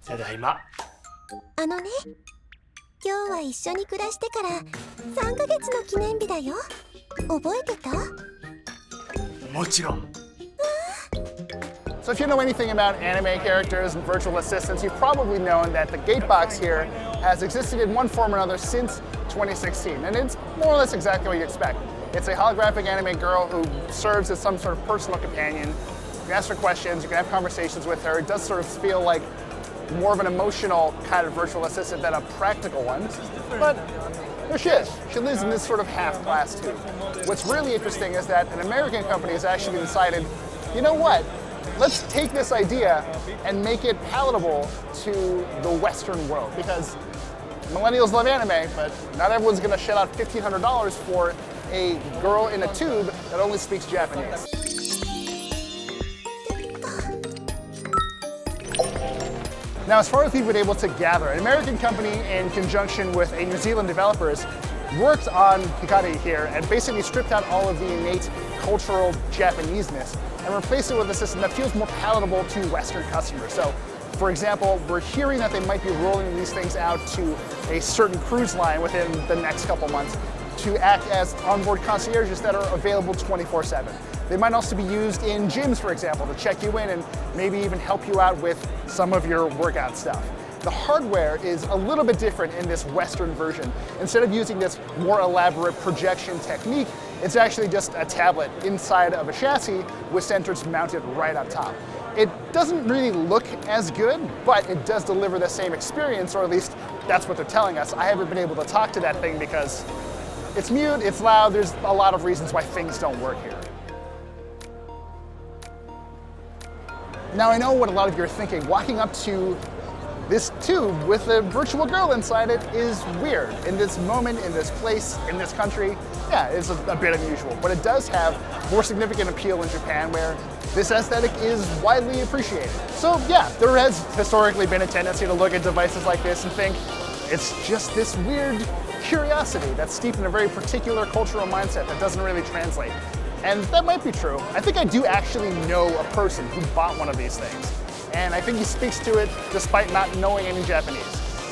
ただいま。あのね、今日は一緒に暮らしてから3ヶ月の記念日だよ。覚えてた？もちろん。So if you know anything about anime characters and virtual assistants, you've probably known that the Gatebox here has existed in one form or another since 2016, and it's more or less exactly what you expect. It's a holographic anime girl who serves as some sort of personal companion. You can ask her questions, you can have conversations with her. It does sort of feel like more of an emotional kind of virtual assistant than a practical one, but there she is. She lives in this sort of half-glass tube. What's really interesting is that an American company has actually decided, you know what? Let's take this idea and make it palatable to the Western world, because millennials love anime, but not everyone's going to shell out $1,500 for a girl in a tube that only speaks Japanese. Now, as far as we've been able to gather, an American company in conjunction with a New Zealand developers worked on Hikari here and basically stripped out all of the innate cultural Japanese-ness and replaced it with a system that feels more palatable to Western customers. So, for example, we're hearing that they might be rolling these things out to a certain cruise line within the next couple months to act as onboard concierges that are available 24/7. They might also be used in gyms, for example, to check you in and maybe even help you out with some of your workout stuff. The hardware is a little bit different in this Western version. Instead of using this more elaborate projection technique, it's actually just a tablet inside of a chassis with sensors mounted right on top. It doesn't really look as good, but it does deliver the same experience, or at least that's what they're telling us. I haven't been able to talk to that thing because it's mute, it's loud, there's a lot of reasons why things don't work here. Now I know what a lot of you are thinking. Walking up to this tube with a virtual girl inside it is weird. In this moment, in this place, in this country, yeah, it's a bit unusual. But it does have more significant appeal in Japan, where this aesthetic is widely appreciated. So yeah, there has historically been a tendency to look at devices like this and think it's just this weird curiosity that's steeped in a very particular cultural mindset that doesn't really translate. And that might be true. I think I do actually know a person who bought one of these things. And I think he speaks to it despite not knowing any Japanese.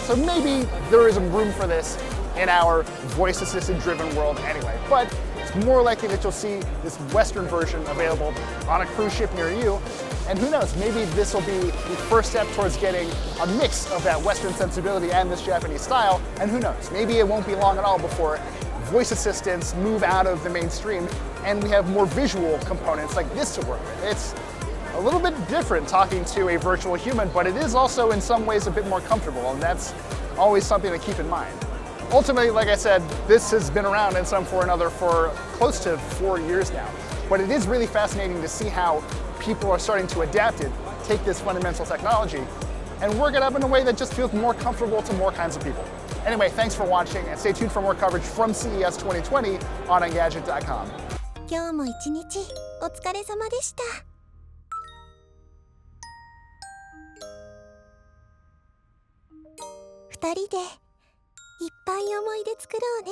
So maybe there is room for this in our voice-assisted driven world anyway. But it's more likely that you'll see this Western version available on a cruise ship near you. And who knows, maybe this will be the first step towards getting a mix of that Western sensibility and this Japanese style. And who knows, maybe it won't be long at all before voice assistants move out of the mainstream and we have more visual components like this to work with. It's a little bit different talking to a virtual human, but it is also in some ways a bit more comfortable, and that's always something to keep in mind. Ultimately, like I said, this has been around in some form or another for close to 4 years now, but it is really fascinating to see how people are starting to adapt it, take this fundamental technology, and work it up in a way that just feels more comfortable to more kinds of people. Anyway, thanks for watching, and stay tuned for more coverage from CES 2020 on Engadget.com. 今日も一日お疲れ様でした。2人でいっぱい思い出作ろうね。